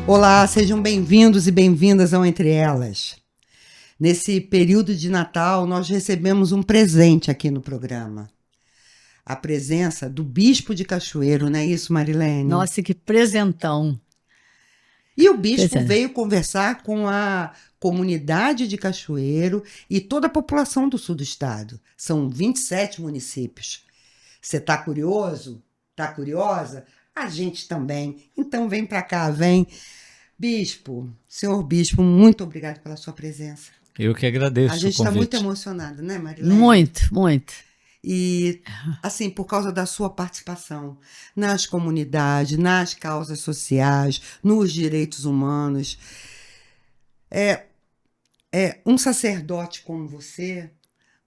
Olá, sejam bem-vindos e bem-vindas ao Entre Elas. Nesse período de Natal, nós recebemos um presente aqui no programa. A presença do Bispo de Cachoeiro, não é isso, Marilene? Nossa, que presentão. E o Bispo veio conversar com a comunidade de Cachoeiro e toda a população do sul do estado. São 27 municípios. Você está curioso? Está curiosa? A gente também. Então vem para cá, vem. Bispo, senhor Bispo, muito obrigado pela sua presença. Eu que agradeço o convite. A gente está muito emocionado, né, Marilene? Muito, muito. E, assim, por causa da sua participação nas comunidades, nas causas sociais, nos direitos humanos. Um sacerdote como você,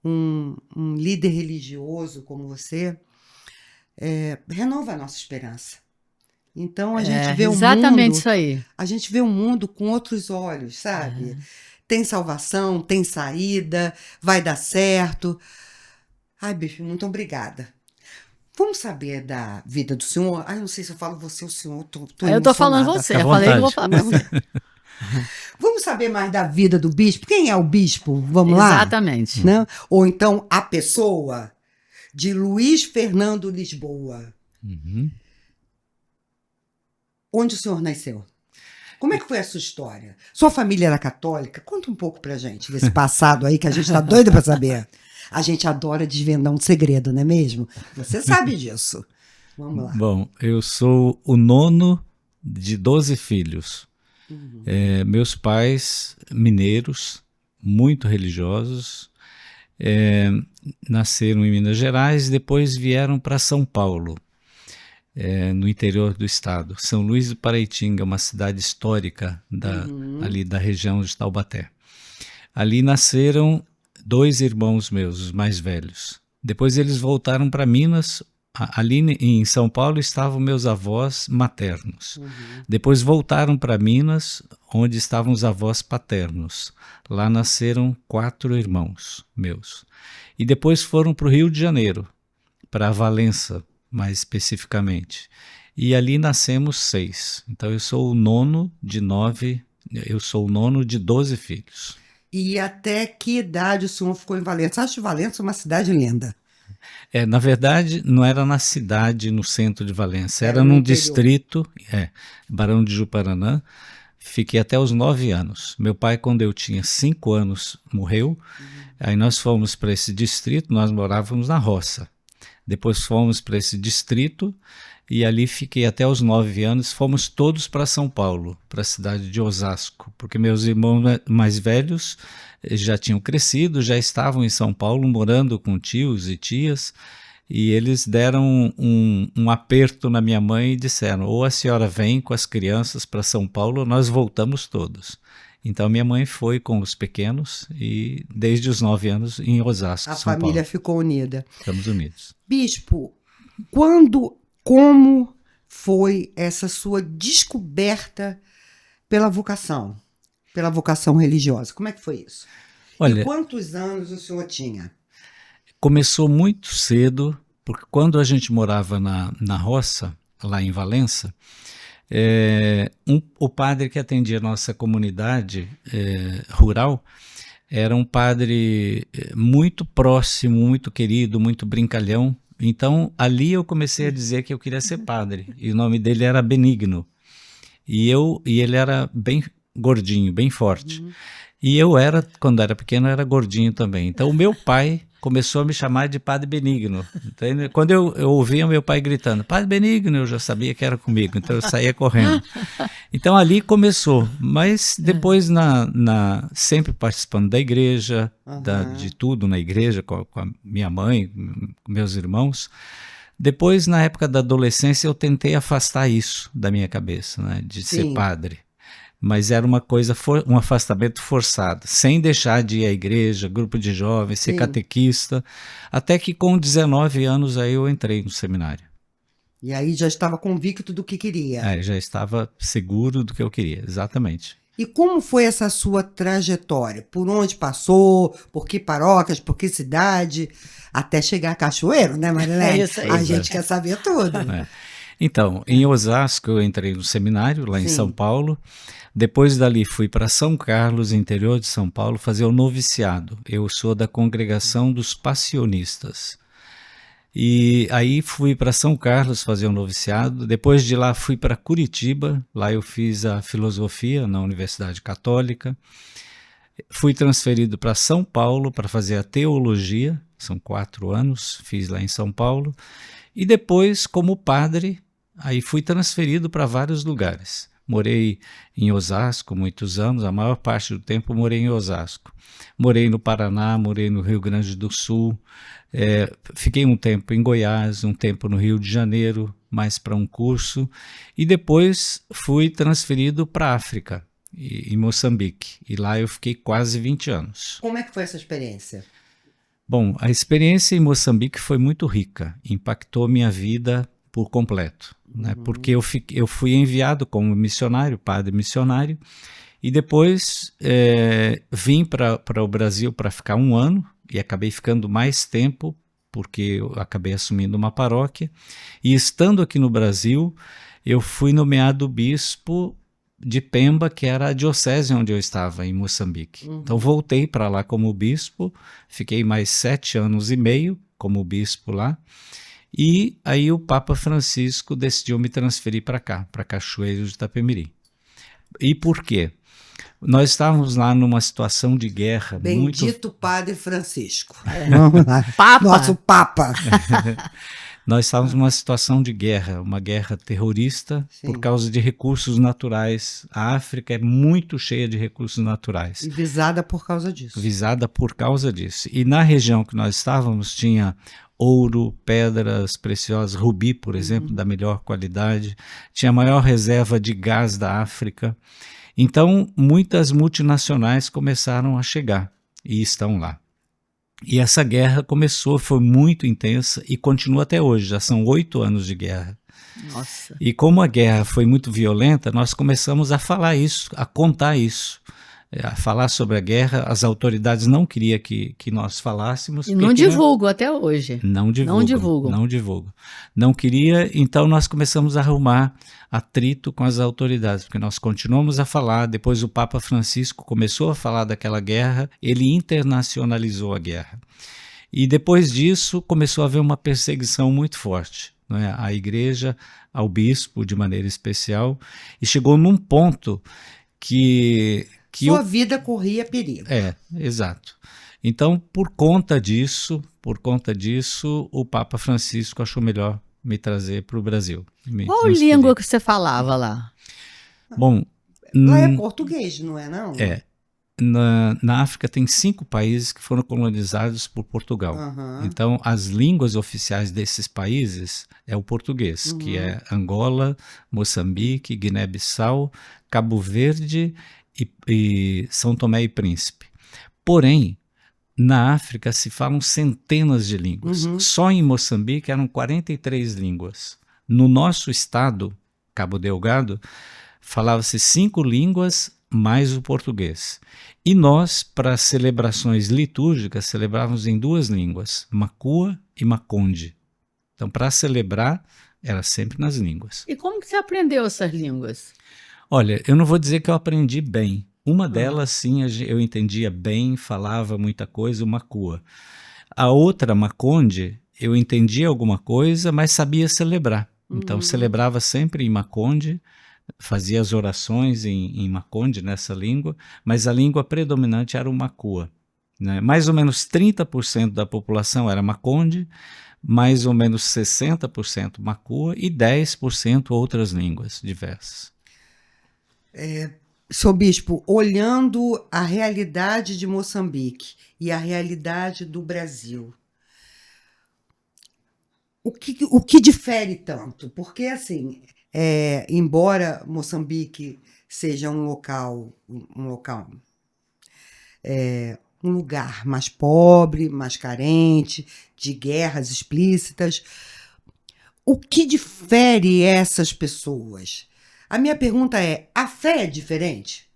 um líder religioso como você, renova a nossa esperança. Então a gente vê o mundo. Exatamente isso aí. A gente vê o mundo com outros olhos, sabe? Tem salvação, tem saída, vai dar certo. Ai, Bispo, muito obrigada. Vamos saber da vida do senhor? Ai, não sei se eu falo você ou o senhor. Tô eu tô falando você. Eu falei que eu vou falar pra você. Vamos saber mais da vida do bispo? Quem é o bispo? Vamos lá? Exatamente. Né? Ou então a pessoa de Luiz Fernando Lisboa. Uhum. Onde o senhor nasceu? Como é que foi a sua história? Sua família era católica? Conta um pouco pra gente desse passado aí que a gente tá doido pra saber. A gente adora desvendar um segredo, não é mesmo? Você sabe disso. Vamos lá. Bom, eu sou o nono de 12 filhos. Uhum. Meus pais, mineiros, muito religiosos, nasceram em Minas Gerais e depois vieram para São Paulo, no interior do estado. São Luís do Paraitinga, uma cidade histórica ali da região de Taubaté. Ali nasceram 2 irmãos meus, os mais velhos. Depois eles voltaram para Minas. Ali em São Paulo estavam meus avós maternos. Depois voltaram para Minas, onde estavam os avós paternos. Lá nasceram 4 irmãos meus. E depois foram para o Rio de Janeiro, para Valença, mais especificamente. E ali nascemos 6. Então eu sou o nono de 9, eu sou o nono de 12 filhos. E até que idade o senhor ficou em Valença? Acho Valença uma cidade linda. Na verdade, não era na cidade, no centro de Valença, era num distrito, Barão de Juparanã. Fiquei até os 9 anos. Meu pai, quando eu tinha 5 anos, morreu. Aí nós fomos para esse distrito, nós morávamos na roça. Depois fomos para esse distrito e ali fiquei até os 9 anos. Fomos todos para São Paulo, para a cidade de Osasco, porque meus irmãos mais velhos já tinham crescido, já estavam em São Paulo, morando com tios e tias, e eles deram um aperto na minha mãe e disseram: ou a senhora vem com as crianças para São Paulo, ou nós voltamos todos. Então minha mãe foi com os pequenos e desde os 9 anos em Osasco, a São Paulo. A família ficou unida. Estamos unidos. Bispo, como foi essa sua descoberta pela vocação religiosa? Como é que foi isso? Olha, e quantos anos o senhor tinha? Começou muito cedo, porque quando a gente morava na roça, lá em Valença, o padre que atendia a nossa comunidade rural era um padre muito próximo, muito querido, muito brincalhão. Então ali eu comecei a dizer que eu queria ser padre, e o nome dele era Benigno, e ele era bem gordinho, bem forte. E quando era pequeno, eu era gordinho também. Então o meu pai começou a me chamar de Padre Benigno. Entende? Quando eu ouvia meu pai gritando, Padre Benigno, eu já sabia que era comigo, então eu saía correndo. Então ali começou, mas depois sempre participando da igreja, de tudo na igreja, com a minha mãe, com meus irmãos. Depois, na época da adolescência, eu tentei afastar isso da minha cabeça, né, de ser padre. Mas era uma coisa, um afastamento forçado, sem deixar de ir à igreja, grupo de jovens, ser catequista, até que com 19 anos aí eu entrei no seminário. E aí já estava convicto do que queria. Já estava seguro do que eu queria, exatamente. E como foi essa sua trajetória? Por onde passou? Por que paróquias? Por que cidade? Até chegar a Cachoeiro, né, Marilene? É isso aí. A gente quer saber tudo. Então, em Osasco eu entrei no seminário, lá em São Paulo. Depois dali fui para São Carlos, interior de São Paulo, fazer o noviciado. Eu sou da congregação dos passionistas. E aí fui para São Carlos fazer o noviciado. Depois de lá fui para Curitiba. Lá eu fiz a filosofia na Universidade Católica. Fui transferido para São Paulo para fazer a teologia. São 4 anos, fiz lá em São Paulo. E depois, como padre, aí fui transferido para vários lugares. Morei em Osasco muitos anos, a maior parte do tempo morei em Osasco. Morei no Paraná, morei no Rio Grande do Sul, fiquei um tempo em Goiás, um tempo no Rio de Janeiro, mais para um curso, e depois fui transferido para a África, em Moçambique, e lá eu fiquei quase 20 anos. Como é que foi essa experiência? Bom, a experiência em Moçambique foi muito rica, impactou minha vida por completo, né? Porque eu fui enviado como missionário, padre missionário, e depois vim para o Brasil para ficar 1 ano, e acabei ficando mais tempo, porque eu acabei assumindo uma paróquia, e estando aqui no Brasil, eu fui nomeado bispo de Pemba, que era a diocese onde eu estava, em Moçambique. Então voltei para lá como bispo, fiquei mais 7 anos e meio como bispo lá, e aí o Papa Francisco decidiu me transferir para cá, para Cachoeiro de Itapemirim. E por quê? Nós estávamos lá numa situação de guerra. Bendito Padre Francisco. Vamos lá. Papa. Nosso Papa. Nós estávamos numa situação de guerra, uma guerra terrorista. Sim. Por causa de recursos naturais. A África é muito cheia de recursos naturais. E visada por causa disso. Visada por causa disso. E na região que nós estávamos tinha ouro, pedras preciosas, rubi, por exemplo, da melhor qualidade. Tinha a maior reserva de gás da África. Então, muitas multinacionais começaram a chegar e estão lá. E essa guerra começou, foi muito intensa e continua até hoje, já são 8 anos de guerra. Nossa. E como a guerra foi muito violenta, nós começamos a falar isso, a contar isso, a falar sobre a guerra. As autoridades não queriam que nós falássemos. E não divulgam até hoje. Não divulgam. Não queria, então nós começamos a arrumar atrito com as autoridades, porque nós continuamos a falar. Depois o Papa Francisco começou a falar daquela guerra, ele internacionalizou a guerra. E depois disso começou a haver uma perseguição muito forte, não é? À igreja, ao bispo de maneira especial, e chegou num ponto que sua vida corria perigo. Exato. Então, por conta disso, o Papa Francisco achou melhor me trazer para o Brasil. Qual língua que você falava lá? Bom, lá é português, não é não? Na África tem 5 países que foram colonizados por Portugal. Então, as línguas oficiais desses países é o português, que é Angola, Moçambique, Guiné-Bissau, Cabo Verde e São Tomé e Príncipe. Porém, na África se falam centenas de línguas. Só em Moçambique eram 43 línguas. No nosso estado, Cabo Delgado, falava-se 5 línguas mais o português. E nós, para celebrações litúrgicas, celebrávamos em 2 línguas, Makua e Makonde. Então, para celebrar, era sempre nas línguas. E como que você aprendeu essas línguas? Olha, eu não vou dizer que eu aprendi bem. Uma delas, sim, eu entendia bem, falava muita coisa, o Makua. A outra, Makonde, eu entendia alguma coisa, mas sabia celebrar. Então, celebrava sempre em Makonde, fazia as orações em Makonde, nessa língua, mas a língua predominante era o Makua, né? Mais ou menos 30% da população era Makonde, mais ou menos 60% Makua e 10% outras línguas diversas. Senhor Bispo, olhando a realidade de Moçambique e a realidade do Brasil, o que difere tanto? Porque, assim, embora Moçambique seja um lugar mais pobre, mais carente, de guerras explícitas, o que difere essas pessoas? A minha pergunta é, a fé é diferente?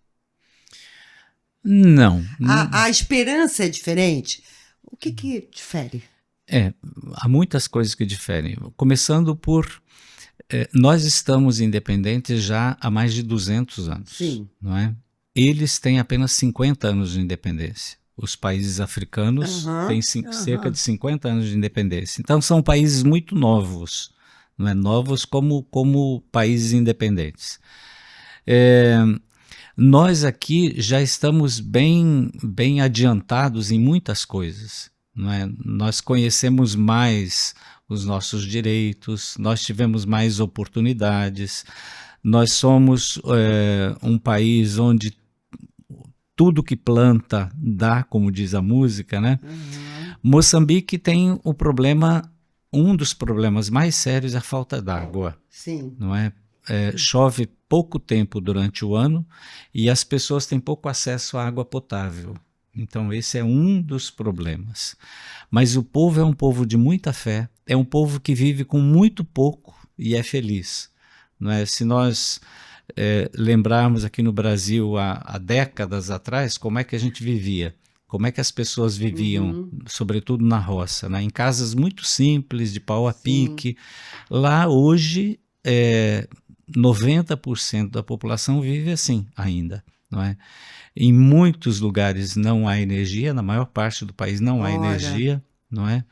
Não. A esperança é diferente? O que difere? Há muitas coisas que diferem. Começando por Nós estamos independentes já há mais de 200 anos, Sim. não é? Eles têm apenas 50 anos de independência. Os países africanos têm cerca de 50 anos de independência. Então, são países muito novos, não é? Novos como países independentes. Nós aqui já estamos bem adiantados em muitas coisas, não é? Nós conhecemos mais os nossos direitos, nós tivemos mais oportunidades, nós somos um país onde tudo que planta dá, como diz a música, né? Moçambique tem o problema, um dos problemas mais sérios é a falta d'água. Sim. Não é? Chove pouco tempo durante o ano e as pessoas têm pouco acesso à água potável. Então esse é um dos problemas. Mas o povo é um povo de muita fé, é um povo que vive com muito pouco e é feliz. Não é? Se nós lembrarmos aqui no Brasil há décadas atrás, como é que a gente vivia? Como é que as pessoas viviam, sobretudo na roça, né? Em casas muito simples, de pau a pique. Lá hoje 90% da população vive assim ainda, não é? Em muitos lugares não há energia, na maior parte do país não há energia, não é?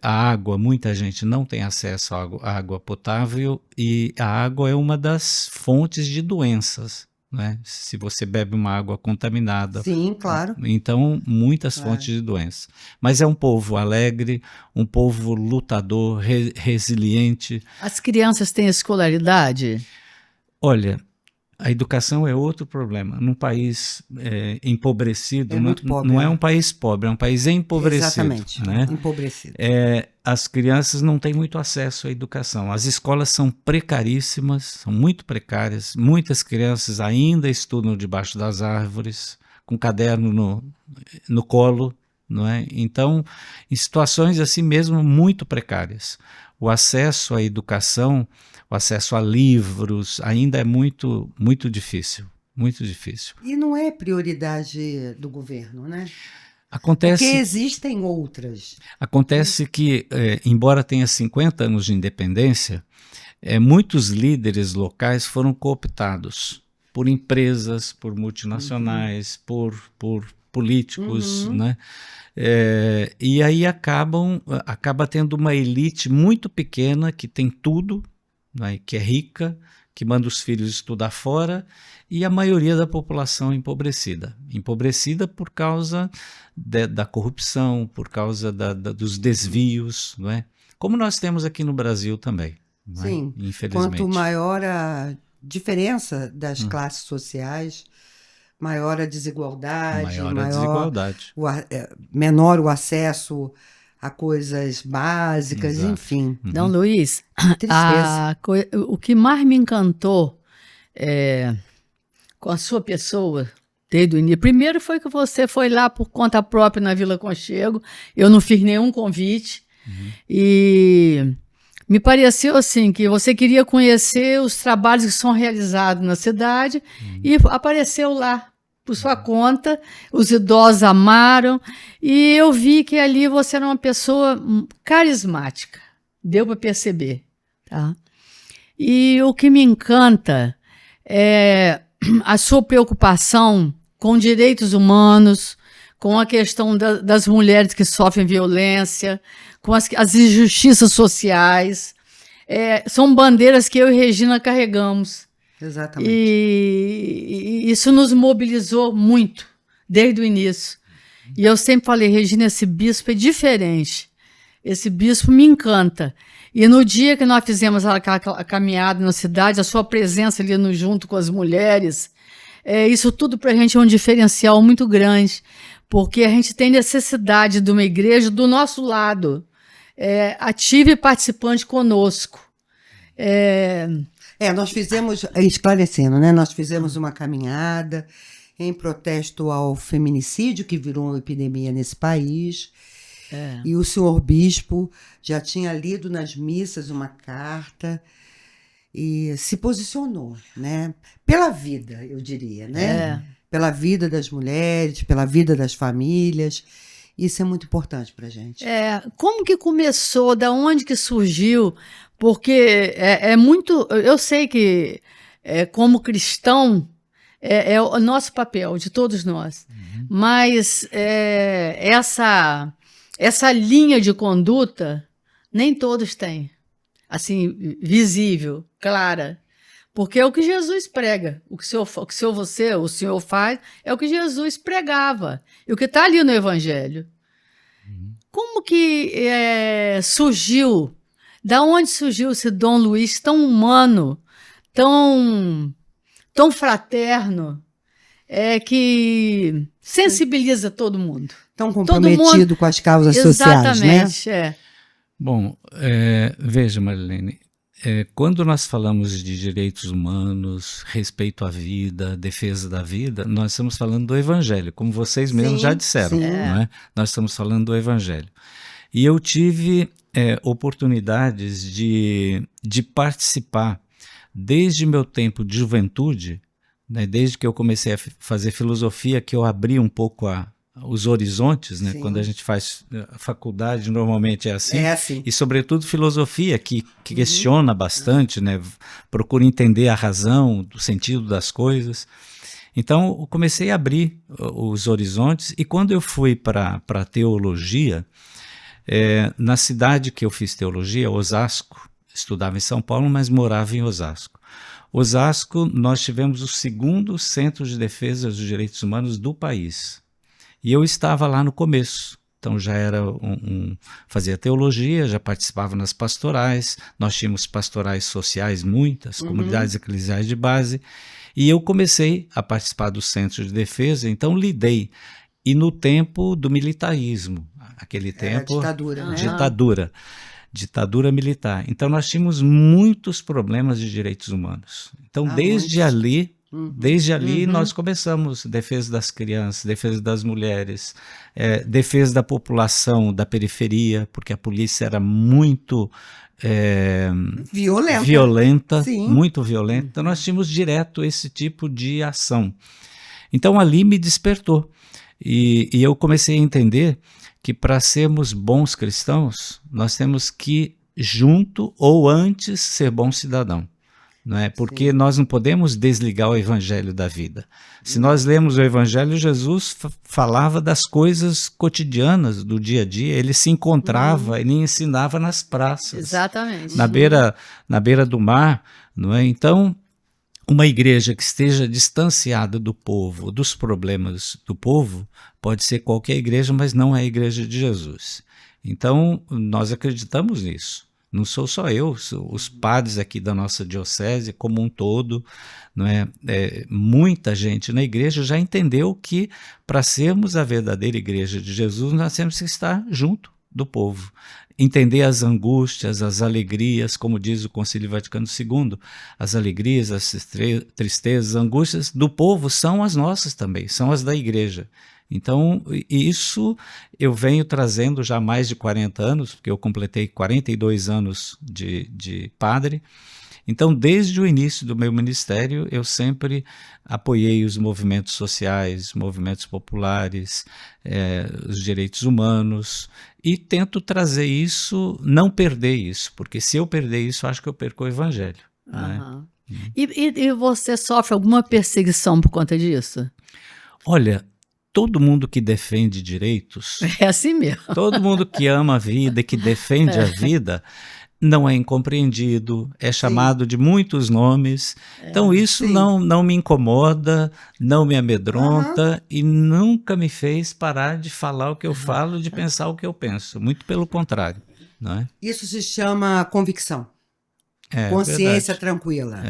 A água, muita gente não tem acesso à água potável e a água é uma das fontes de doenças, né? Se você bebe uma água contaminada. Sim, claro. Então, muitas fontes de doenças. Mas é um povo alegre, um povo lutador, resiliente. As crianças têm escolaridade? Olha, a educação é outro problema. Num país empobrecido, não é um país pobre, é um país empobrecido. Exatamente, né? Empobrecido. As crianças não têm muito acesso à educação. As escolas são precaríssimas, são muito precárias. Muitas crianças ainda estudam debaixo das árvores, com caderno no colo, não é? Então, em situações assim mesmo muito precárias. O acesso à educação, o acesso a livros ainda é muito, muito difícil, muito difícil. E não é prioridade do governo, né? Porque existem outras. Acontece que, embora tenha 50 anos de independência, muitos líderes locais foram cooptados por empresas, por multinacionais, por políticos, né? E aí acaba tendo uma elite muito pequena que tem tudo, né, que é rica, que manda os filhos estudar fora, e a maioria da população empobrecida por causa da corrupção, por causa dos desvios, não é? Como nós temos aqui no Brasil também, não é? Sim, infelizmente. Quanto maior a diferença das classes sociais, maior a desigualdade, menor o acesso a coisas básicas, Exato. enfim. Então, Luiz, Tristeza. o que mais me encantou com a sua pessoa desde o início, primeiro foi que você foi lá por conta própria na Vila Conchego, eu não fiz nenhum convite, e me pareceu assim que você queria conhecer os trabalhos que são realizados na cidade e apareceu lá por sua conta, os idosos amaram e eu vi que ali você era uma pessoa carismática, deu para perceber, tá? E o que me encanta é a sua preocupação com direitos humanos, com a questão das mulheres que sofrem violência, com as injustiças sociais. São bandeiras que eu e Regina carregamos. Exatamente. E isso nos mobilizou muito, desde o início. E eu sempre falei, Regina, esse bispo é diferente. Esse bispo me encanta. E no dia que nós fizemos a caminhada na cidade, a sua presença ali junto com as mulheres, isso tudo para a gente é um diferencial muito grande, porque a gente tem necessidade de uma igreja do nosso lado, ativa e participante conosco. Nós fizemos, esclarecendo, né? Nós fizemos uma caminhada em protesto ao feminicídio, que virou uma epidemia nesse país. E o senhor bispo já tinha lido nas missas uma carta e se posicionou, né? Pela vida, eu diria, né? Pela vida das mulheres, pela vida das famílias. Isso é muito importante para a gente. Como que começou? Da onde que surgiu? Porque é muito. Eu sei que, como cristão, é o nosso papel, de todos nós. Mas essa linha de conduta, nem todos têm. Assim, visível, clara. Porque é o que Jesus prega. O o senhor faz, é o que Jesus pregava. E o que está ali no Evangelho. Como que surgiu? Da onde surgiu esse Dom Luiz tão humano, tão fraterno, que sensibiliza todo mundo? Tão comprometido com as causas sociais, né? Exatamente, Bom, veja, Marilene, quando nós falamos de direitos humanos, respeito à vida, defesa da vida, nós estamos falando do Evangelho, como vocês mesmos já disseram, não é? Nós estamos falando do Evangelho. E eu tive oportunidades de participar desde meu tempo de juventude, né, desde que eu comecei a fazer filosofia, que eu abri um pouco os horizontes, né? Quando a gente faz faculdade, normalmente é assim. E sobretudo filosofia, que questiona bastante, né? Procura entender a razão, o sentido das coisas. Então, eu comecei a abrir os horizontes, e quando eu fui para a teologia, na cidade que eu fiz teologia, Osasco, estudava em São Paulo, mas morava em Osasco. Osasco, nós tivemos o 2º Centro de Defesa dos Direitos Humanos do país. E eu estava lá no começo, então já era fazia teologia, já participava nas pastorais, nós tínhamos pastorais sociais, muitas, comunidades eclesiais de base, e eu comecei a participar do Centro de Defesa, então lidei, e no tempo do militarismo, aquele tempo... Ditadura militar. Então nós tínhamos muitos problemas de direitos humanos. Então desde ali nós começamos defesa das crianças, defesa das mulheres, defesa da população da periferia, porque a polícia era muito violenta, muito violenta. Então nós tínhamos direto esse tipo de ação. Então ali me despertou e eu comecei a entender que para sermos bons cristãos, nós temos que, junto ou antes, ser bom cidadão. Não é? Porque nós não podemos desligar o evangelho da vida. Se nós lemos o evangelho, Jesus falava das coisas cotidianas do dia a dia, ele se encontrava, ele ensinava nas praças. Exatamente. Na beira do mar. Não é? Então, uma igreja que esteja distanciada do povo, dos problemas do povo, pode ser qualquer igreja, mas não é a igreja de Jesus. Então, nós acreditamos nisso. Não sou só eu, os padres aqui da nossa diocese, como um todo, não é? Muita gente na igreja já entendeu que, para sermos a verdadeira igreja de Jesus, nós temos que estar junto do povo. Entender as angústias, as alegrias, como diz o Concílio Vaticano II, as alegrias, as tristezas, as angústias do povo são as nossas também, são as da igreja. Então, isso eu venho trazendo já há mais de 40 anos, porque eu completei 42 anos de padre. Então, desde o início do meu ministério, eu sempre apoiei os movimentos sociais, movimentos populares, os direitos humanos, e tento trazer isso, não perder isso, porque se eu perder isso, acho que eu perco o evangelho. Né? E você sofre alguma perseguição por conta disso? Olha, todo mundo que defende direitos... É assim mesmo. Todo mundo que ama a vida, que defende a vida... não é incompreendido, é chamado de muitos nomes. Então isso não me incomoda, não me amedronta e nunca me fez parar de falar o que eu falo, de pensar o que eu penso. Muito pelo contrário. Não é? Isso se chama convicção. Consciência tranquila.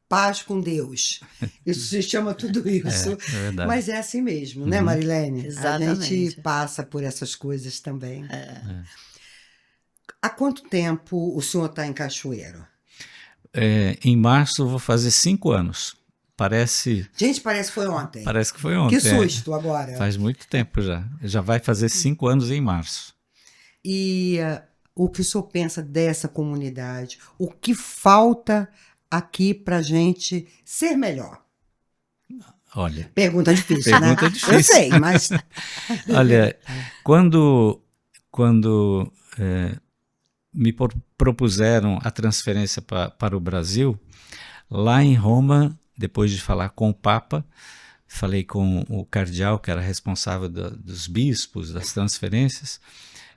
Paz com Deus. Isso se chama tudo isso. Mas é assim mesmo, né, Marilene? Exatamente. A gente passa por essas coisas também. Há quanto tempo o senhor está em Cachoeiro? Em março eu vou fazer 5 anos. Gente, parece que foi ontem. Parece que foi ontem. Que susto agora. Faz muito tempo já. Já vai fazer 5 anos em março. E o que o senhor pensa dessa comunidade? O que falta aqui para a gente ser melhor? Olha. Pergunta difícil, né? Difícil. Eu sei, mas... Olha, quando me propuseram a transferência para o Brasil. Lá em Roma, depois de falar com o Papa, falei com o cardeal, que era responsável dos bispos, das transferências,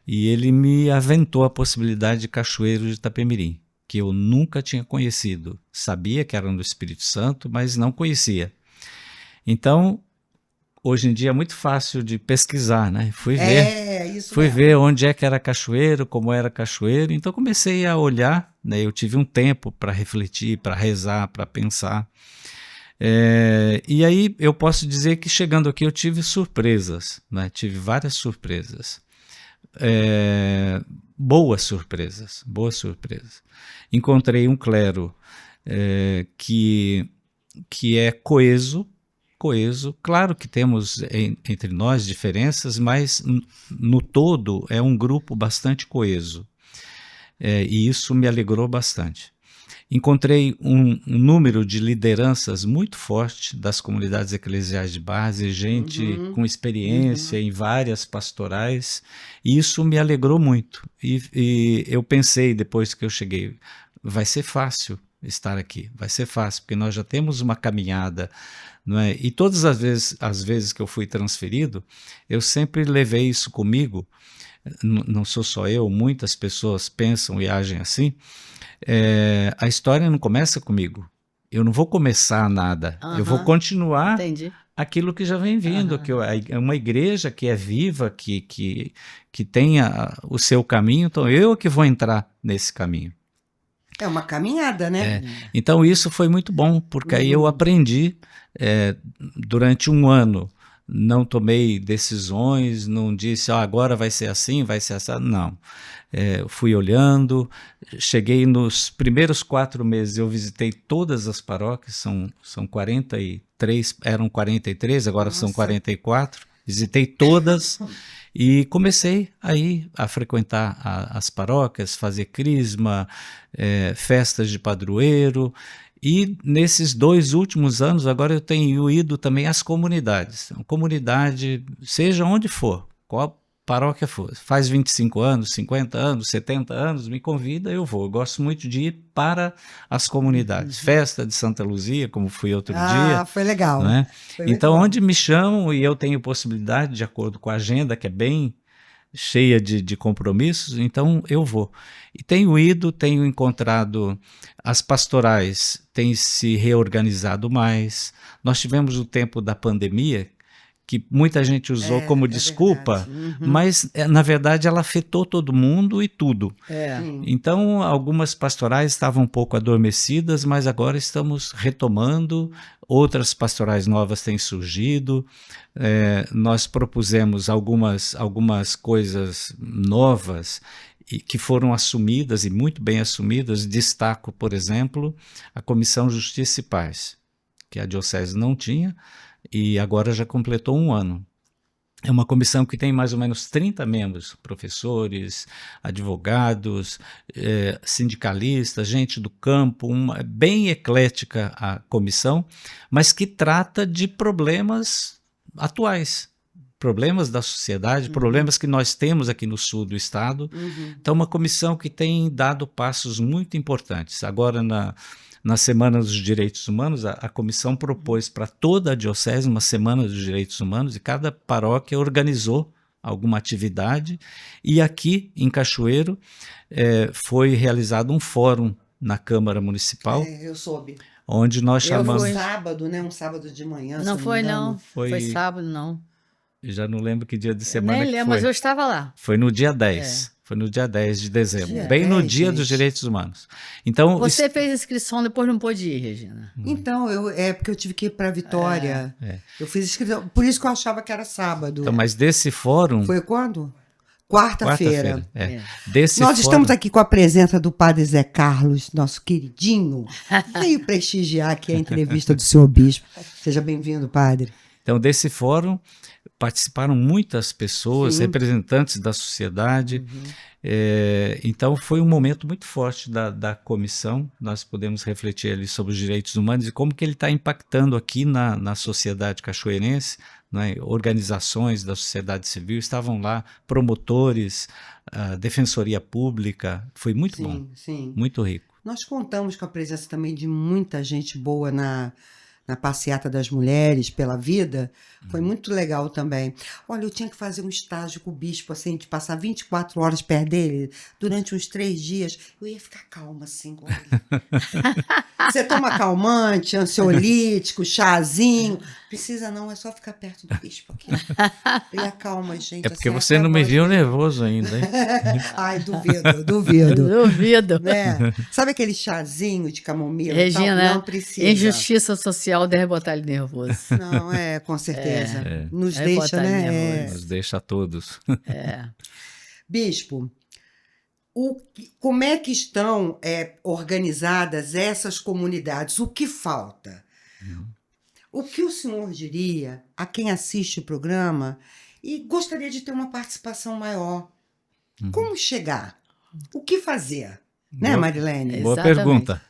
e ele me aventou a possibilidade de Cachoeiro de Itapemirim, que eu nunca tinha conhecido. Sabia que era do Espírito Santo, mas não conhecia. Então, hoje em dia é muito fácil de pesquisar, né? Fui ver onde é que era Cachoeiro, como era Cachoeiro. Então comecei a olhar, né? Eu tive um tempo para refletir, para rezar, para pensar. E aí eu posso dizer que chegando aqui eu tive surpresas, né? Tive várias surpresas. Boas surpresas. Encontrei um clero que é coeso. Claro que temos entre nós diferenças, mas no todo é um grupo bastante coeso, e isso me alegrou bastante. Encontrei um número de lideranças muito forte das comunidades eclesiais de base, gente com experiência em várias pastorais, e isso me alegrou muito. E eu pensei, depois que eu cheguei, vai ser fácil estar aqui, vai ser fácil, porque nós já temos uma caminhada, não é? E todas as vezes que eu fui transferido, eu sempre levei isso comigo. Não sou só eu, muitas pessoas pensam e agem assim. A história não começa comigo. Eu não vou começar nada. Eu vou continuar aquilo que já vem vindo. Que é uma igreja que é viva, que tem o seu caminho. Então eu que vou entrar nesse caminho. É uma caminhada, né? Então isso foi muito bom, porque aí eu aprendi durante um ano. Não tomei decisões, não disse agora vai ser assim, não. Fui olhando, cheguei nos primeiros 4 meses, eu visitei todas as paróquias, são 43, eram 43, agora são 44, visitei todas e comecei aí a frequentar as paróquias, fazer crisma, festas de padroeiro. E nesses 2 últimos anos, agora eu tenho ido também às comunidades. A comunidade, seja onde for, qual paróquia for, faz 25 anos, 50 anos, 70 anos, me convida, eu vou. Eu gosto muito de ir para as comunidades. Festa de Santa Luzia, como fui outro dia. Foi legal. Né? Então, onde me chamam e eu tenho possibilidade, de acordo com a agenda, que é bem cheia de compromissos, então eu vou. E tenho ido, tenho encontrado, as pastorais têm se reorganizado mais. Nós tivemos o tempo da pandemia, que muita gente usou como desculpa, mas na verdade ela afetou todo mundo e tudo. Então algumas pastorais estavam um pouco adormecidas, mas agora estamos retomando, outras pastorais novas têm surgido, nós propusemos algumas coisas novas que foram assumidas e muito bem assumidas. Destaco, por exemplo, a Comissão Justiça e Paz, que a diocese não tinha, e agora já completou 1 ano. É uma comissão que tem mais ou menos 30 membros, professores, advogados, sindicalistas, gente do campo, bem eclética a comissão, mas que trata de problemas atuais, problemas da sociedade, problemas que nós temos aqui no sul do estado. Então, uma comissão que tem dado passos muito importantes. Agora, na Semana dos Direitos Humanos, a comissão propôs para toda a diocese uma Semana dos Direitos Humanos, e cada paróquia organizou alguma atividade, e aqui em Cachoeiro foi realizado um fórum na Câmara Municipal. Eu soube. Onde nós chamamos... Foi sábado, né? Um sábado de manhã. Não foi, não. Foi sábado, não. Já não lembro que dia de semana nem lembro, mas eu estava lá. Foi no dia 10. Foi no dia 10 de dezembro, bem no Dia dos Direitos Humanos. Então, você fez inscrição, depois não pôde ir, Regina. Então, porque eu tive que ir para Vitória. Eu fiz inscrição, por isso que eu achava que era sábado. Então, mas desse fórum... Foi quando? Quarta-feira. Nós estamos aqui com a presença do Padre Zé Carlos, nosso queridinho. Veio prestigiar aqui a entrevista do senhor bispo. Seja bem-vindo, padre. Então, desse fórum participaram muitas pessoas, representantes da sociedade. Então, foi um momento muito forte da comissão. Nós podemos refletir ali sobre os direitos humanos e como que ele está impactando aqui na sociedade cachoeirense, né, organizações da sociedade civil estavam lá, promotores, defensoria pública, foi muito bom, Sim. muito rico. Nós contamos com a presença também de muita gente boa na passeata das mulheres pela vida, foi muito legal também. Olha, eu tinha que fazer um estágio com o bispo, assim, de passar 24 horas perto dele, durante uns 3 dias, eu ia ficar calma, assim, com ele. Você toma calmante, ansiolítico, chazinho, precisa não, é só ficar perto do bispo aqui. Ele acalma a gente. É porque assim, você não me viu nervoso ainda, hein? Ai, duvido. Duvido. Né? Sabe aquele chazinho de camomila? Regina, não precisa. injustiça social deve botar ele nervoso. Não, com certeza. Nos É deixa, botar né? nervoso. Nos deixa a todos. Bispo, como é que estão organizadas essas comunidades? O que falta? O que o senhor diria a quem assiste o programa e gostaria de ter uma participação maior? Como chegar? O que fazer? Né, Marilene? Boa Exatamente. pergunta.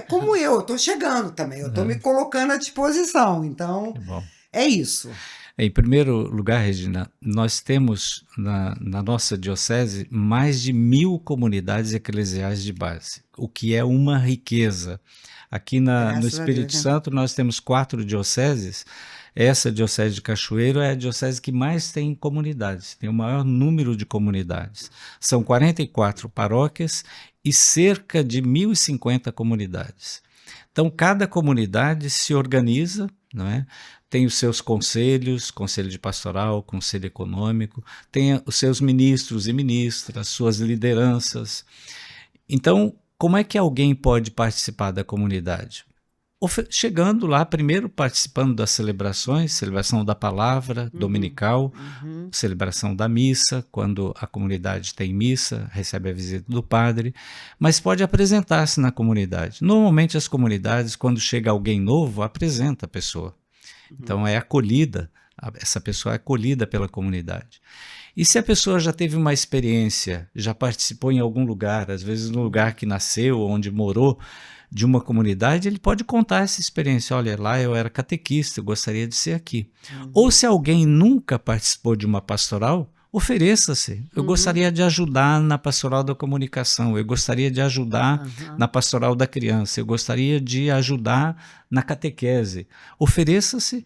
Como eu estou chegando também, eu estou me colocando à disposição, então Bom. é isso. Em primeiro lugar, Regina, nós temos na nossa diocese mais de 1000 comunidades eclesiais de base, o que é uma riqueza. Aqui no Espírito Santo nós temos 4 dioceses. Essa diocese de Cachoeiro é a diocese que mais tem comunidades, tem o maior número de comunidades. São 44 paróquias e cerca de 1.050 comunidades. Então, cada comunidade se organiza, não é? Tem os seus conselhos, conselho de pastoral, conselho econômico, tem os seus ministros e ministras, suas lideranças. Então, como é que alguém pode participar da comunidade? Chegando lá, primeiro participando das celebrações, celebração da palavra dominical, celebração da missa, quando a comunidade tem missa, recebe a visita do padre, mas pode apresentar-se na comunidade. Normalmente as comunidades, quando chega alguém novo, apresenta a pessoa. Então é acolhida, essa pessoa é acolhida pela comunidade. E se a pessoa já teve uma experiência, já participou em algum lugar, às vezes no lugar que nasceu, onde morou, de uma comunidade, ele pode contar essa experiência. Olha, lá eu era catequista, eu gostaria de ser aqui. Ou se alguém nunca participou de uma pastoral, ofereça-se. Eu gostaria de ajudar na pastoral da comunicação, eu gostaria de ajudar na pastoral da criança, eu gostaria de ajudar na catequese. Ofereça-se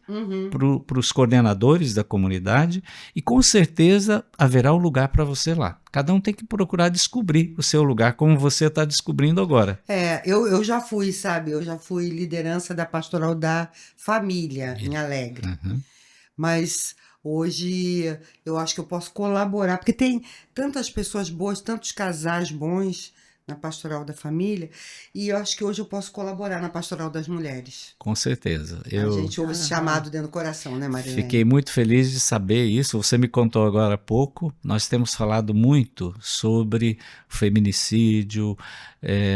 para os coordenadores da comunidade e com certeza haverá um lugar para você lá. Cada um tem que procurar descobrir o seu lugar, como você está descobrindo agora. Eu já fui, sabe? Eu já fui liderança da pastoral da família em Alegre. Mas hoje eu acho que eu posso colaborar, porque tem tantas pessoas boas, tantos casais bons na pastoral da família, e eu acho que hoje eu posso colaborar na pastoral das mulheres. Com certeza. A gente ouve esse chamado dentro do coração, né, Marilene? Fiquei muito feliz de saber isso. Você me contou agora há pouco. Nós temos falado muito sobre o feminicídio,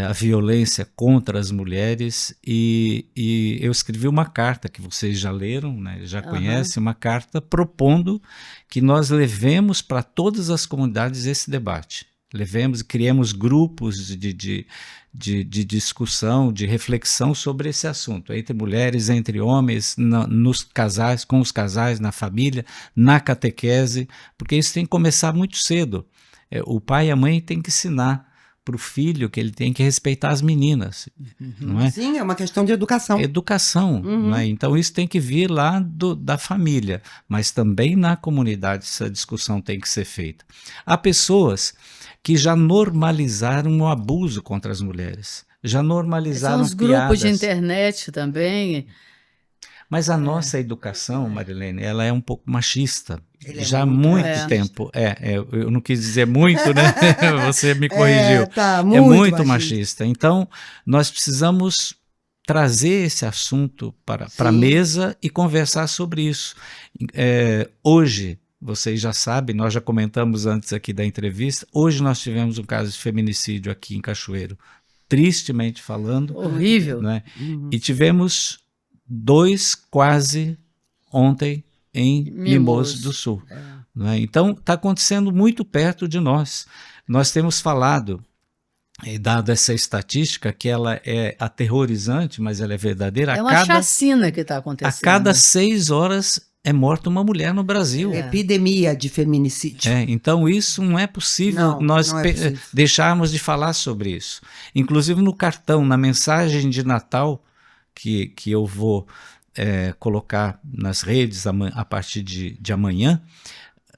a violência contra as mulheres, e eu escrevi uma carta que vocês já leram, né, já conhecem, uma carta propondo que nós levemos para todas as comunidades esse debate. Levemos e criemos grupos de discussão, de reflexão sobre esse assunto, entre mulheres, entre homens, nos casais, com os casais, na família, na catequese, porque isso tem que começar muito cedo. O pai e a mãe têm que ensinar para o filho que ele tem que respeitar as meninas, não é? Sim, é uma questão de educação. Educação, não é? Então isso tem que vir lá da família, mas também na comunidade essa discussão tem que ser feita. Há pessoas que já normalizaram o abuso contra as mulheres, já normalizaram São os grupos de internet também. Mas a nossa educação, Marilene, ela é um pouco machista. Já há muito muito tempo. Eu não quis dizer muito, né? Você me corrigiu. Tá, é muito machista. Então, nós precisamos trazer esse assunto para a mesa e conversar sobre isso. Hoje, vocês já sabem, nós já comentamos antes aqui da entrevista, hoje nós tivemos um caso de feminicídio aqui em Cachoeiro, tristemente falando. Horrível. Né? E tivemos 2 quase ontem em Mimoso do Sul. Né? Então, está acontecendo muito perto de nós. Nós temos falado, dado essa estatística, que ela é aterrorizante, mas ela é verdadeira. É uma chacina que está acontecendo. A cada 6 horas é morta uma mulher no Brasil. Epidemia de feminicídio. Então isso não é possível nós deixarmos de falar sobre isso. Inclusive no cartão, na mensagem de Natal que eu vou colocar nas redes a partir de amanhã,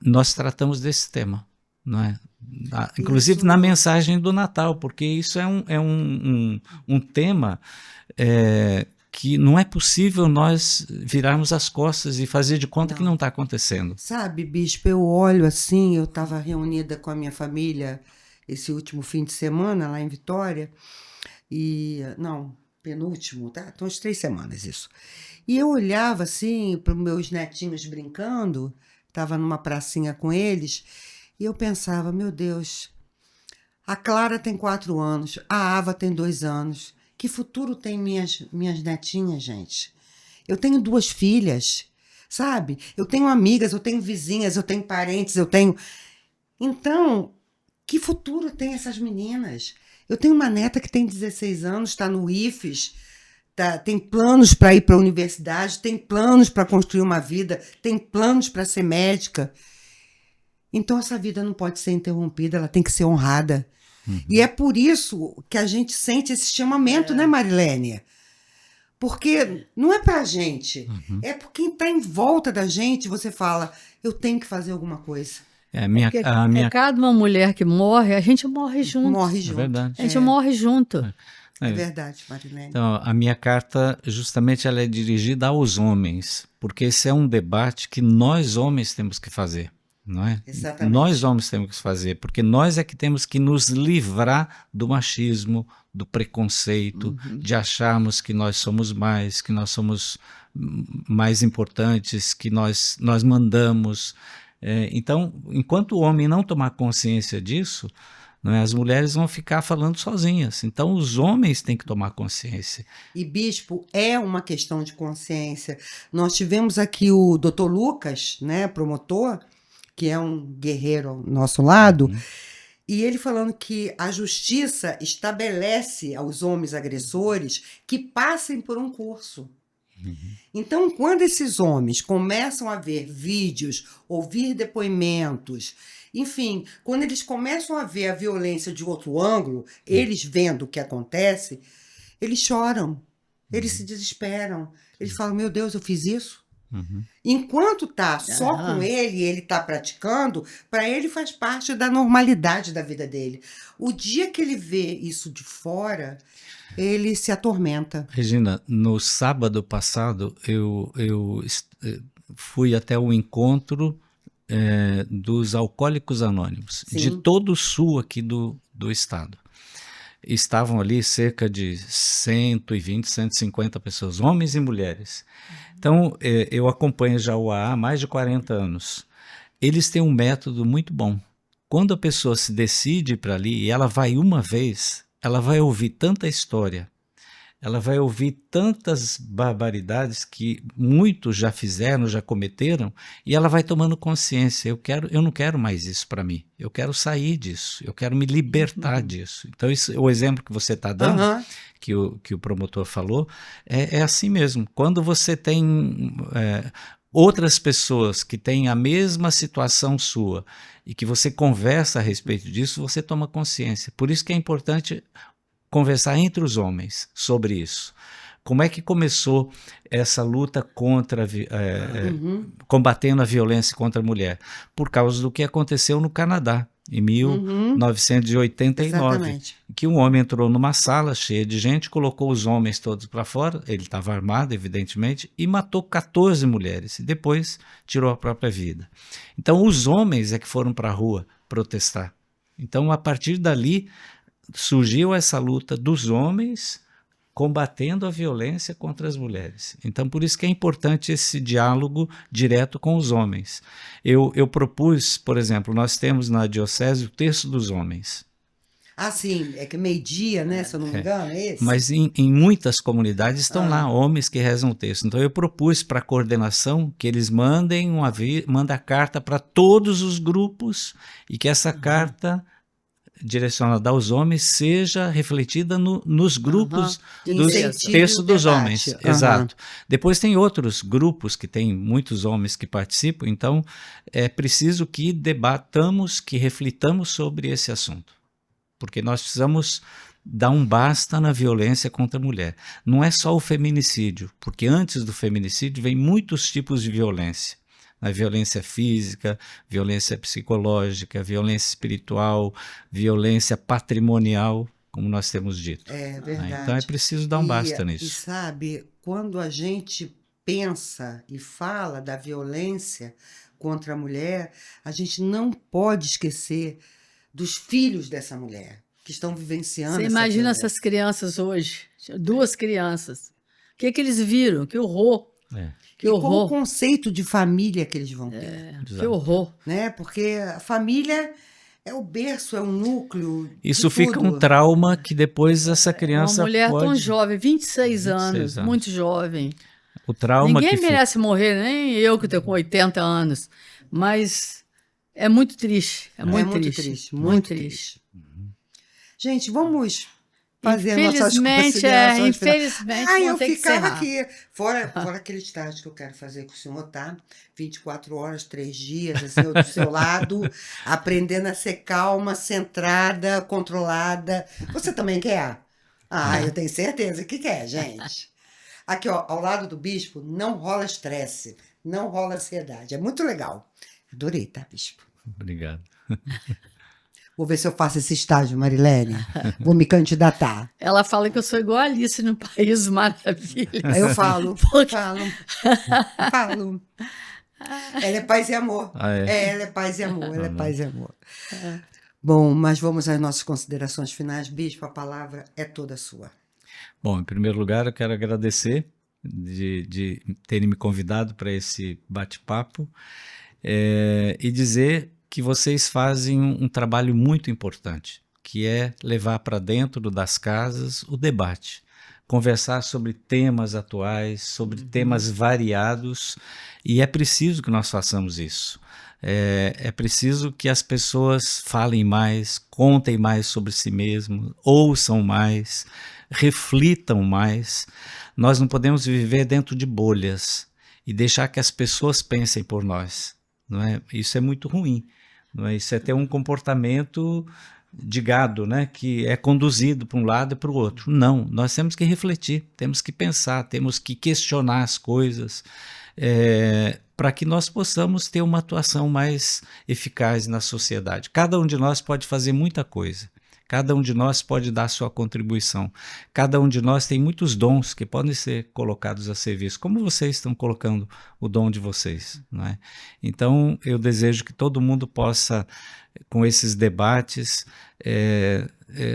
nós tratamos desse tema, não é? Inclusive isso, na mensagem do Natal, porque isso é um tema que não é possível nós virarmos as costas e fazer de conta que não está acontecendo. Sabe, bispo, eu olho assim, eu estava reunida com a minha família esse último fim de semana lá em Vitória, penúltimo, tá? Então, 3 semanas isso. E eu olhava assim para os meus netinhos brincando, estava numa pracinha com eles, e eu pensava, meu Deus, a Clara tem 4 anos, a Ava tem 2 anos, que futuro tem minhas netinhas, gente? Eu tenho 2 filhas, sabe? Eu tenho amigas, eu tenho vizinhas, eu tenho parentes, Então, que futuro tem essas meninas? Eu tenho uma neta que tem 16 anos, está no IFES, tem planos para ir para a universidade, tem planos para construir uma vida, tem planos para ser médica. Então, essa vida não pode ser interrompida, ela tem que ser honrada. E é por isso que a gente sente esse chamamento, né, Marilene? Porque não é pra gente, é por quem está em volta da gente, você fala, eu tenho que fazer alguma coisa. Cada uma mulher que morre, a gente morre junto. Morre junto. É verdade. A gente morre junto. É verdade, Marilene. Então, a minha carta, justamente, ela é dirigida aos homens, porque esse é um debate que nós homens temos que fazer. Não é? Exatamente. Nós homens temos que fazer, porque nós é que temos que nos livrar do machismo, do preconceito, de acharmos que nós somos mais, que nós somos mais importantes, que nós mandamos. Então, enquanto o homem não tomar consciência disso, não é, as mulheres vão ficar falando sozinhas. Então, os homens têm que tomar consciência. E, bispo, é uma questão de consciência. Nós tivemos aqui o Dr. Lucas, né, promotor, que é um guerreiro ao nosso lado, e ele falando que a justiça estabelece aos homens agressores que passem por um curso. Então, quando esses homens começam a ver vídeos, ouvir depoimentos, enfim, quando eles começam a ver a violência de outro ângulo, eles vendo o que acontece, eles choram, eles se desesperam, eles falam, meu Deus, eu fiz isso? Enquanto tá só com ele está praticando, para ele faz parte da normalidade da vida dele. O dia que ele vê isso de fora, ele se atormenta. Regina, no sábado passado eu fui até o encontro dos Alcoólicos Anônimos, de todo o sul aqui do estado. Estavam ali cerca de 120, 150 pessoas, homens e mulheres. Então, eu acompanho já o AA há mais de 40 anos. Eles têm um método muito bom. Quando a pessoa se decide para ali e ela vai uma vez, ela vai ouvir tanta história, ela vai ouvir tantas barbaridades que muitos já fizeram, já cometeram, e ela vai tomando consciência, eu não quero mais isso para mim, eu quero sair disso, eu quero me libertar disso. Então o exemplo que você está dando, que o promotor falou, é assim mesmo. Quando você tem outras pessoas que têm a mesma situação sua e que você conversa a respeito disso, você toma consciência. Por isso que é importante conversar entre os homens sobre isso. Como é que começou essa luta contra, combatendo a violência contra a mulher? Por causa do que aconteceu no Canadá, em 1989, Exatamente. que um homem entrou numa sala cheia de gente, colocou os homens todos para fora, ele estava armado, evidentemente, e matou 14 mulheres, e depois tirou a própria vida. Então, os homens é que foram para a rua protestar. Então, a partir dali, surgiu essa luta dos homens combatendo a violência contra as mulheres. Então, por isso que é importante esse diálogo direto com os homens. Eu propus, por exemplo, nós temos na diocese o Terço dos Homens. Ah, sim, é que meio-dia, né, se eu não me engano, é esse? Mas em muitas comunidades estão lá homens que rezam o texto. Então eu propus para a coordenação que eles mandem a carta para todos os grupos e que essa carta direcionada aos homens seja refletida nos grupos De dos incentivo textos ao dos debate. homens. Aham. Exato. Depois tem outros grupos que tem muitos homens que participam, então é preciso que debatamos, que reflitamos sobre esse assunto. Porque nós precisamos dar um basta na violência contra a mulher. Não é só o feminicídio, porque antes do feminicídio vem muitos tipos de violência. A violência física, violência psicológica, violência espiritual, violência patrimonial, como nós temos dito. É Né? verdade. Então é preciso dar um basta E nisso. sabe, quando a gente pensa e fala da violência contra a mulher, a gente não pode esquecer dos filhos dessa mulher que estão vivenciando Você essa imagina violência. essas crianças hoje, 2 crianças. O que eles viram? Que horror! É, Que E qual o horror! conceito de família que eles vão ter, Que exato. horror! né? Porque a família é o berço, é o núcleo Isso de fica um tudo. trauma que depois essa Uma criança mulher tão pode... jovem, 26 anos, 26 anos. muito jovem. O trauma Ninguém que fica... merece morrer, nem eu que tenho com 80 anos. Mas é muito triste. É muito triste. muito triste. Gente, vamos fazer nossas Infelizmente, considerações finais. infelizmente, Ah, eu vamos ter que ficava encerrar. aqui. Fora aquele estágio que eu quero fazer com o senhor, tá? 24 horas, 3 dias, assim, eu do seu lado, aprendendo a ser calma, centrada, controlada. Você também quer? Ah, eu tenho certeza que quer, gente. Aqui, ó, ao lado do bispo, não rola estresse, não rola ansiedade. É muito legal. Adorei, tá, bispo? Obrigado. Vou ver se eu faço esse estágio, Marilene. Vou me candidatar. Ela fala que eu sou igual a Alice no País Maravilha. Aí eu falo, Porque- falo. Ela é paz e amor. Ah, é? Ela é paz e amor, ela é paz e amor. Bom, mas vamos às nossas considerações finais. Bispo, a palavra é toda sua. Bom, em primeiro lugar, eu quero agradecer de terem me convidado para esse bate-papo e dizer que vocês fazem um trabalho muito importante, que é levar para dentro das casas o debate, conversar sobre temas atuais, sobre temas variados, e é preciso que nós façamos isso. É preciso que as pessoas falem mais, contem mais sobre si mesmos, ouçam mais, reflitam mais. Nós não podemos viver dentro de bolhas e deixar que as pessoas pensem por nós, não é? Isso é muito ruim, não é? Isso é ter um comportamento de gado, né? Que é conduzido para um lado e para o outro. Não, nós temos que refletir, temos que pensar, temos que questionar as coisas, para que nós possamos ter uma atuação mais eficaz na sociedade. Cada um de nós pode fazer muita coisa. Cada um de nós pode dar sua contribuição. Cada um de nós tem muitos dons que podem ser colocados a serviço, como vocês estão colocando o dom de vocês, não é? Então, eu desejo que todo mundo possa, com esses debates,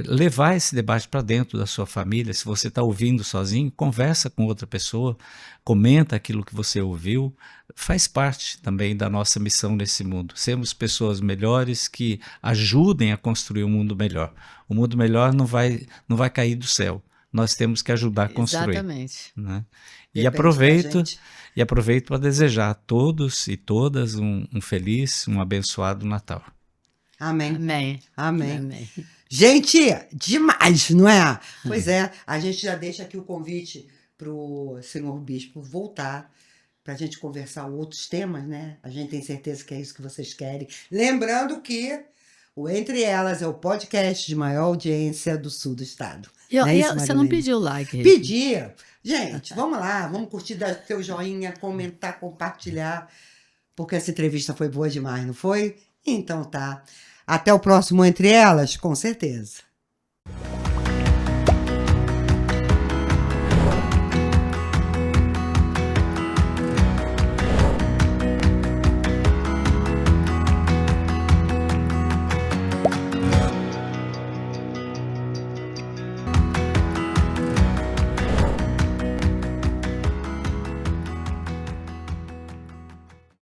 levar esse debate para dentro da sua família. Se você está ouvindo sozinho, conversa com outra pessoa, comenta aquilo que você ouviu. Faz parte também da nossa missão nesse mundo. Sermos pessoas melhores que ajudem a construir um mundo melhor. O mundo melhor não vai cair do céu. Nós temos que ajudar a construir. Exatamente. Né? Depende da gente. E aproveito para desejar a todos e todas um feliz, um abençoado Natal. Amém. Amém. Amém. Amém. Gente, demais, não é? Pois é, a gente já deixa aqui o convite para o senhor bispo voltar para a gente conversar outros temas, né? A gente tem certeza que é isso que vocês querem. Lembrando que o Entre Elas é o podcast de maior audiência do sul do estado. Não é isso, Você não Marilene? pediu like. Pedia. Gente, vamos lá, vamos curtir, dar seu joinha, comentar, compartilhar, porque essa entrevista foi boa demais, não foi? Então tá. Até o próximo Entre Elas, com certeza.